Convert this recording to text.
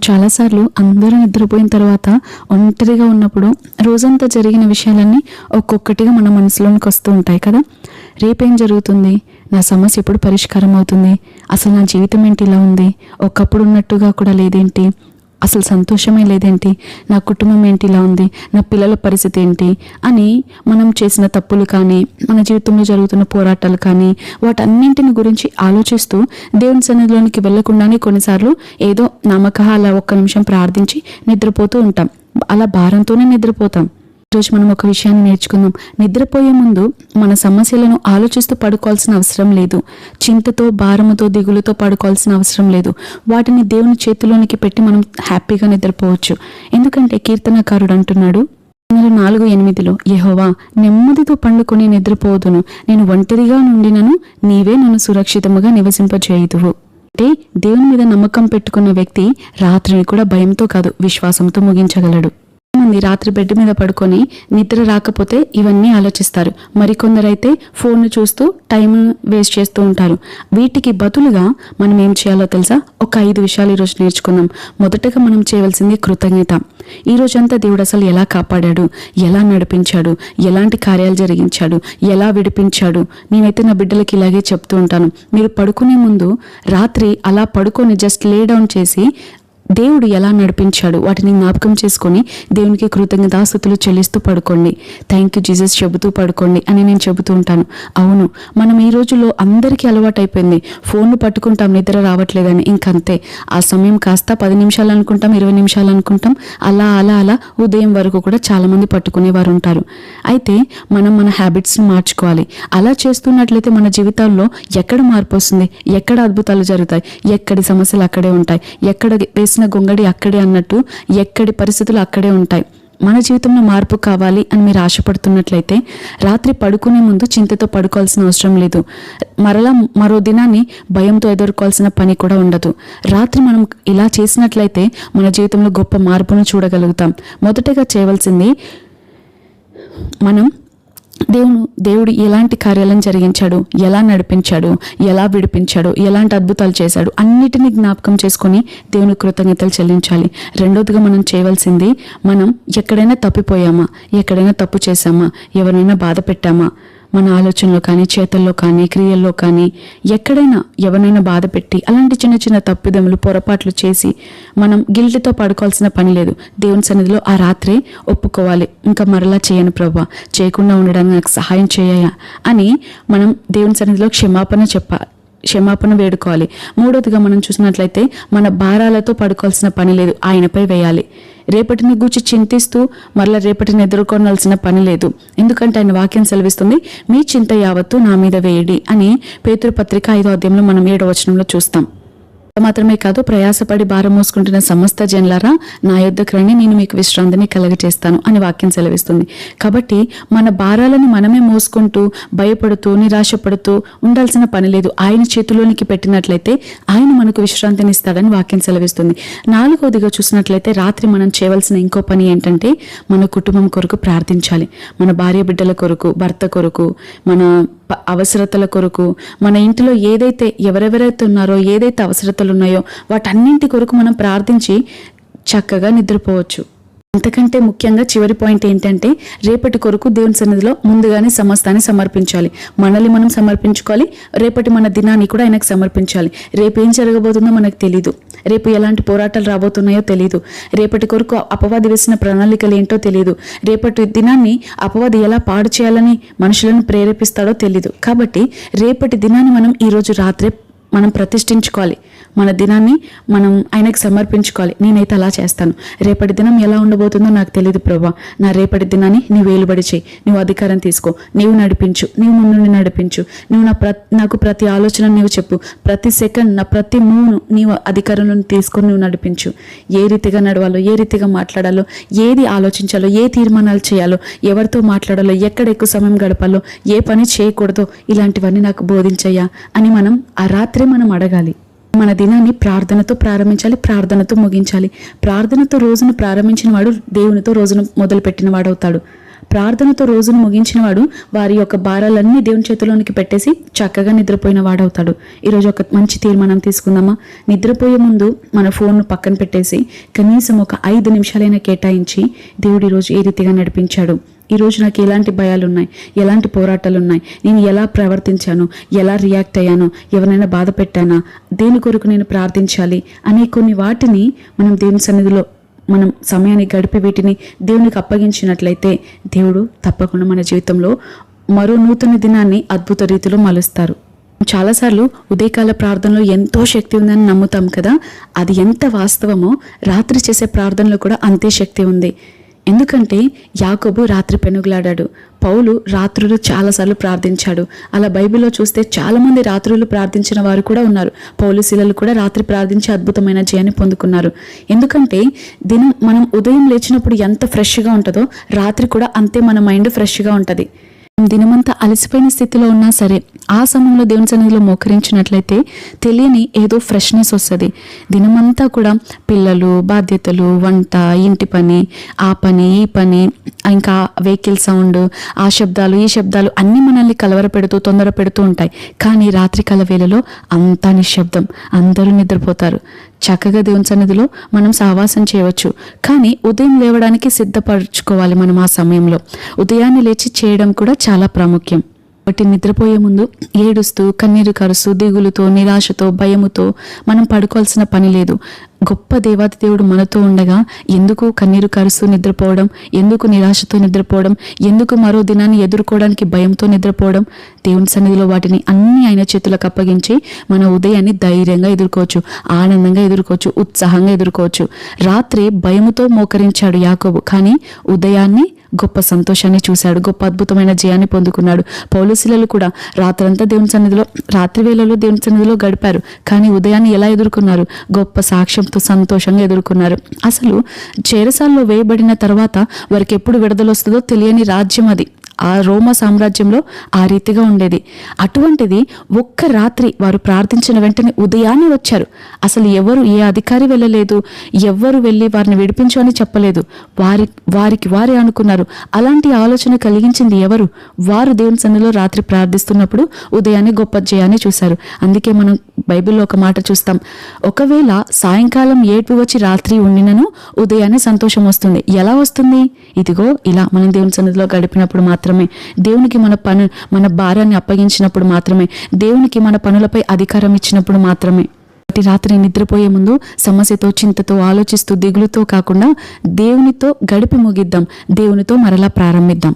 చాలాసార్లు అందరూ నిద్రపోయిన తర్వాత ఒంటరిగా ఉన్నప్పుడు రోజంతా జరిగిన విషయాలన్నీ ఒక్కొక్కటిగా మన మనసులోనికి వస్తూ ఉంటాయి కదా. రేపేం జరుగుతుంది, నా సమస్య ఎప్పుడు పరిష్కారం అవుతుంది, అసలు నా జీవితం ఏంటి ఇలా ఉంది, ఒకప్పుడు ఉన్నట్టుగా కూడా లేదేంటి, అసలు సంతోషమే లేదేంటి, నా కుటుంబం ఏంటి ఇలా ఉంది, నా పిల్లల పరిస్థితి ఏంటి అని మనం చేసిన తప్పులు కానీ మన జీవితంలో జరుగుతున్న పోరాటాలు కానీ వాటన్నింటిని గురించి ఆలోచిస్తూ దేవుని సన్నిధిలోనికి వెళ్లకుండానే కొన్నిసార్లు ఏదో నమ్మక అలా ఒక్క నిమిషం ప్రార్థించి నిద్రపోతూ ఉంటాం. అలా భారంతోనే నిద్రపోతాం. ఈరోజు మనం ఒక విషయాన్ని నేర్చుకుందాం. నిద్రపోయే ముందు మన సమస్యలను ఆలోచిస్తూ పడుకోవాల్సిన అవసరం లేదు. చింతతో, భారముతో, దిగులుతో పడుకోవాల్సిన అవసరం లేదు. వాటిని దేవుని చేతిలోనికి పెట్టి మనం హ్యాపీగా నిద్రపోవచ్చు. ఎందుకంటే కీర్తనకారుడు అంటున్నాడు 4:8 యెహోవా నెమ్మదితో పండుకొని నిద్రపోదును, నేను ఒంటరిగా నుండినను నీవే నన్ను సురక్షితముగా నివసింపజేయుదువు. అంటే దేవుని మీద నమ్మకం పెట్టుకున్న వ్యక్తి రాత్రిని కూడా భయంతో కాదు, విశ్వాసంతో ముగించగలడు. మంది రాత్రి బెడ్ మీద పడుకొని నిద్ర రాకపోతే ఇవన్నీ ఆలోచిస్తారు. మరికొందరైతే ఫోన్ చూస్తూ టైం వేస్ట్ చేస్తూ ఉంటారు. వీటికి బదులుగా మనం ఏం చేయాలో తెలుసా? ఒక 5 విషయాలు ఈరోజు నేర్చుకుందాం. మొదటగా మనం చేయవలసింది కృతజ్ఞత. ఈ రోజంతా దేవుడు అసలు ఎలా కాపాడాడు, ఎలా నడిపించాడు, ఎలాంటి కార్యాలు జరిగించాడు, ఎలా విడిపించాడు. నేనైతే నా బిడ్డలకి ఇలాగే చెప్తూ ఉంటాను. మీరు పడుకునే ముందు రాత్రి అలా పడుకొని జస్ట్ లే డౌన్ చేసి దేవుడు ఎలా నడిపించాడు వాటిని జ్ఞాపకం చేసుకొని దేవునికి కృతజ్ఞతాస్తుతులు చెల్లిస్తూ పడుకోండి. థ్యాంక్ యూ జీసస్ చెబుతూ పడుకోండి అని నేను చెబుతూ ఉంటాను. అవును, మనం ఈ రోజుల్లో అందరికీ అలవాటు అయిపోయింది. ఫోన్ను పట్టుకుంటాం నిద్ర రావట్లేదని, ఇంకంతే. ఆ సమయం కాస్త 10 నిమిషాలు అనుకుంటాం, 20 నిమిషాలు అనుకుంటాం. అలా అలా అలా ఉదయం వరకు కూడా చాలామంది పట్టుకునేవారు ఉంటారు. అయితే మనం మన హ్యాబిట్స్ని మార్చుకోవాలి. అలా చేస్తున్నట్లయితే మన జీవితాల్లో ఎక్కడ మార్పు వస్తుంది, ఎక్కడ అద్భుతాలు జరుగుతాయి, ఎక్కడి సమస్యలు అక్కడే ఉంటాయి, ఎక్కడ వేసిన గొంగడి అక్కడే అన్నట్టు ఎక్కడి పరిస్థితులు అక్కడే ఉంటాయి. మన జీవితంలో మార్పు కావాలి అని మీరు ఆశపడుతున్నట్లయితే రాత్రి పడుకునే ముందు చింతతో పడుకోవాల్సిన అవసరం లేదు. మరో దినాన్ని భయంతో ఎదుర్కోవాల్సిన పని కూడా ఉండదు. రాత్రి మనం ఇలా చేసినట్లయితే మన జీవితంలో గొప్ప మార్పును చూడగలుగుతాం. మొదటగా చేయవలసింది మనం దేవుడు ఎలాంటి కార్యాలను జరిగించాడు, ఎలా నడిపించాడు, ఎలా విడిపించాడు, ఎలాంటి అద్భుతాలు చేశాడు అన్నిటినీ జ్ఞాపకం చేసుకొని దేవుని కృతజ్ఞతలు చెల్లించాలి. రెండోదిగా మనం చేయవలసింది, మనం ఎక్కడైనా తప్పిపోయామా, ఎక్కడైనా తప్పు చేశామా, ఎవరైనా బాధ పెట్టామా, మన ఆలోచనలో కానీ చేతల్లో కానీ క్రియల్లో కానీ ఎక్కడైనా ఎవరినైనా బాధ పెట్టి అలాంటి చిన్న చిన్న తప్పిదములు పొరపాట్లు చేసి మనం గిల్ట్తో పడుకోవాల్సిన పని లేదు. దేవుని సన్నిధిలో ఆ రాత్రే ఒప్పుకోవాలి. ఇంకా మరలా చేయను ప్రభువా, చేయకుండా ఉండడానికి నాకు సహాయం చేయ అని మనం దేవుని సన్నిధిలో క్షమాపణ వేడుకోవాలి. మూడోదిగా మనం చూసినట్లయితే మన భారాలతో పడుకోవాల్సిన పని లేదు, ఆయనపై వేయాలి. రేపటిని గూర్చి చింతిస్తూ మరలా రేపటిని ఎదుర్కొనాల్సిన పని లేదు. ఎందుకంటే ఆయన వాక్యం సెలవిస్తుంది, మీ చింత యావత్తు నా మీద వేయడి అని పేతురు పత్రిక 5వ అధ్యాయంలో మనం 7వ వచనంలో చూస్తాం. మాత్రమే కాదు, ప్రయాసపడి భారం మోసుకుంటున్న సమస్త జనులారా నా యొద్దకు రండి, నేను మీకు విశ్రాంతిని కలగచేస్తాను అని వాక్యం సెలవిస్తుంది. కాబట్టి మన భారాలను మనమే మోసుకుంటూ భయపడుతూ నిరాశపడుతూ ఉండాల్సిన పని లేదు. ఆయన చేతిలోనికి పెట్టినట్లయితే ఆయన మనకు విశ్రాంతిని ఇస్తాడని వాక్యం సెలవిస్తుంది. 4వదిగా చూసినట్లయితే రాత్రి మనం చేయవలసిన ఇంకో పని ఏంటంటే మన కుటుంబం కొరకు ప్రార్థించాలి. మన భార్య బిడ్డల కొరకు, భర్త కొరకు, మన అవసరతల కొరకు, మన ఇంటిలో ఎవరెవరైతే ఉన్నారో ఏదైతే అవసరతలు ఉన్నాయో వాటన్నింటి కొరకు మనం ప్రార్థించి చక్కగా నిద్రపోవచ్చు. అంతకంటే ముఖ్యంగా చివరి పాయింట్ ఏంటంటే రేపటి కొరకు దేవుని సన్నిధిలో ముందుగానే సమస్తాన్ని సమర్పించాలి. మనల్ని మనం సమర్పించుకోవాలి, రేపటి మన దినాన్ని కూడా ఆయనకు సమర్పించాలి. రేపు ఏం జరగబోతుందో మనకు తెలీదు, రేపు ఎలాంటి పోరాటాలు రాబోతున్నాయో తెలీదు, రేపటి కొరకు అపవాది వేసిన ప్రణాళికలు ఏంటో తెలీదు, రేపటి దినాన్ని అపవాది ఎలా పాడు చేయాలని మనుషులను ప్రేరేపిస్తాడో తెలీదు. కాబట్టి రేపటి దినాన్ని మనం ఈరోజు రాత్రే మనం ప్రతిష్ఠించుకోవాలి. మన దినాన్ని మనం ఆయనకు సమర్పించుకోవాలి. నేనైతే అలా చేస్తాను. రేపటి దినం ఎలా ఉండబోతుందో నాకు తెలియదు ప్రభా, నా రేపటి దినాన్ని నీవు వేలుబడి చేయి, నువ్వు అధికారం తీసుకో, నీవు నడిపించు, నీవు ముందు నడిపించు, నువ్వు నాకు ప్రతి ఆలోచన నీవు చెప్పు, ప్రతి సెకండ్ నా ప్రతి మూవ్ను నీవు అధికారంలో తీసుకొని నువ్వు నడిపించు. ఏ రీతిగా నడవాలో, ఏ రీతిగా మాట్లాడాలో, ఏది ఆలోచించాలో, ఏ తీర్మానాలు చేయాలో, ఎవరితో మాట్లాడాలో, ఎక్కడ ఎక్కువ సమయం గడపాలో, ఏ పని చేయకూడదో ఇలాంటివన్నీ నాకు బోధించయ్యా అని మనం ఆ రాత్రి మనం అడగాలి. మన దినాన్ని ప్రార్థనతో ప్రారంభించాలి, ప్రార్థనతో ముగించాలి. ప్రార్థనతో రోజును ప్రారంభించిన వాడు దేవునితో రోజును మొదలుపెట్టిన వాడవుతాడు. ప్రార్థనతో రోజును ముగించిన వాడు వారి యొక్క భారాలన్నీ దేవుని చేతిలోనికి పెట్టేసి చక్కగా నిద్రపోయిన వాడవుతాడు. ఈరోజు ఒక మంచి తీర్మానం తీసుకుందామా? నిద్రపోయే ముందు మన ఫోన్ను పక్కన పెట్టేసి కనీసం ఒక 5 నిమిషాలైనా కేటాయించి దేవుడు ఈరోజు ఏ రీతిగా నడిపించాడు, ఈరోజు నాకు ఎలాంటి భయాలు ఉన్నాయి, ఎలాంటి పోరాటాలు ఉన్నాయి, నేను ఎలా ప్రవర్తించాను, ఎలా రియాక్ట్ అయ్యాను, ఎవరైనా బాధ పెట్టానా, దేని కొరకు నేను ప్రార్థించాలి అనే కొన్ని వాటిని మనం దేవుని సన్నిధిలో మనం సమయాన్ని గడిపి వీటిని దేవునికి అప్పగించినట్లయితే దేవుడు తప్పకుండా మన జీవితంలో మరో నూతన దినాన్ని అద్భుత రీతిలో మలుస్తారు. చాలాసార్లు ఉదయకాల ప్రార్థనలో ఎంతో శక్తి ఉందని నమ్ముతాం కదా, అది ఎంత వాస్తవమో రాత్రి చేసే ప్రార్థనలో కూడా అంతే శక్తి ఉంది. ఎందుకంటే యాకోబు రాత్రి పెనుగులాడాడు, పౌలు రాత్రులు చాలాసార్లు ప్రార్థించాడు. అలా బైబిల్లో చూస్తే చాలామంది రాత్రులు ప్రార్థించిన వారు కూడా ఉన్నారు. పౌలు శీలలు కూడా రాత్రి ప్రార్థించి అద్భుతమైన జయాన్ని పొందుకున్నారు. ఎందుకంటే మనం ఉదయం లేచినప్పుడు ఎంత ఫ్రెష్గా ఉంటుందో రాత్రి కూడా అంతే మన మైండ్ ఫ్రెష్గా ఉంటుంది. దినమంతా అలసిపోయిన స్థితిలో ఉన్నా సరే ఆ సమయంలో దేవుని సన్నిధిలో మోకరించినట్లయితే తెలియని ఏదో ఫ్రెష్నెస్ వస్తుంది. దినమంతా కూడా పిల్లలు, బాధ్యతలు, వంట, ఇంటి పని, ఆ పని, ఈ పని, ఇంకా వెహికల్ సౌండ్, ఆ శబ్దాలు, ఈ శబ్దాలు అన్నీ మనల్ని కలవర పెడుతూ తొందర పెడుతూ ఉంటాయి. కానీ రాత్రికాల వేళలో అంతా నిశ్శబ్దం, అందరూ నిద్రపోతారు. చక్కగా దేవుని సన్నిధిలో మనం సహవాసం చేయవచ్చు. కానీ ఉదయం లేవడానికి సిద్ధపరచుకోవాలి. మనం ఆ సమయంలో ఉదయాన్నే లేచి చేయడం కూడా చాలా ప్రాముఖ్యం. కాబట్టి నిద్రపోయే ముందు ఏడుస్తూ, కన్నీరు కరుస్తూ, దిగులుతో, నిరాశతో, భయముతో మనం పడుకోవాల్సిన పని లేదు. గొప్ప దేవాది దేవుడు మనతో ఉండగా ఎందుకు కన్నీరు కరుస్తూ నిద్రపోవడం, ఎందుకు నిరాశతో నిద్రపోవడం, ఎందుకు మరో దినాన్ని ఎదుర్కోవడానికి భయంతో నిద్రపోవడం? దేవుని సన్నిధిలో వాటిని అన్ని ఆయన చేతులకు అప్పగించి మన ఉదయాన్ని ధైర్యంగా ఎదుర్కోవచ్చు, ఆనందంగా ఎదుర్కోవచ్చు, ఉత్సాహంగా ఎదుర్కోవచ్చు. రాత్రి భయముతో మోకరించాడు యాకోబు, కానీ ఉదయాన్ని గొప్ప సంతోషాన్ని చూశాడు, గొప్ప అద్భుతమైన జయాన్ని పొందుకున్నాడు. పౌలు శీలలు కూడా రాత్రంతా దేవుని సన్నిధిలో, రాత్రి వేళలో దేవుని సన్నిధిలో గడిపారు. కానీ ఉదయాన్ని ఎలా ఎదుర్కొన్నారు? గొప్ప సాక్ష్యంతో సంతోషంగా ఎదుర్కొన్నారు. అసలు చెరసాల్లో వేయబడిన తర్వాత వారికి ఎప్పుడు విడుదల వస్తుందో తెలియని రాజ్యం అది. ఆ రోమా సామ్రాజ్యంలో ఆ రీతిగా ఉండేది. అటువంటిది ఒక్క రాత్రి వారు ప్రార్థించిన వెంటనే ఉదయాన్నే వచ్చారు. అసలు ఎవరు, ఏ అధికారి వెళ్ళలేదు, ఎవ్వరు వెళ్ళి వారిని విడిపించు అని చెప్పలేదు. వారికి వారే అనుకున్నారు. అలాంటి ఆలోచన కలిగించింది ఎవరు? వారు దేవుని సన్నిధిలో రాత్రి ప్రార్థిస్తున్నప్పుడు ఉదయాన్నే గొప్ప జయాన్ని చూశారు. అందుకే మనం బైబిల్లో ఒక మాట చూస్తాం, ఒకవేళ సాయంకాలం ఏడ్పు వచ్చి రాత్రి ఉండినను ఉదయాన్నే సంతోషం వస్తుంది. ఎలా వస్తుంది? ఇదిగో ఇలా మనం దేవుని సన్నిధిలో గడిపినప్పుడు మాత్రమే, దేవునికి మన భారాన్ని అప్పగించినప్పుడు మాత్రమే, దేవునికి మన పనులపై అధికారం ఇచ్చినప్పుడు మాత్రమే. రాత్రి నిద్రపోయే ముందు సమస్యతో, చింతతో, ఆలోచిస్తూ, దిగులుతో కాకుండా దేవునితో గడిపి ముగిద్దాం, దేవునితో మరలా ప్రారంభిద్దాం.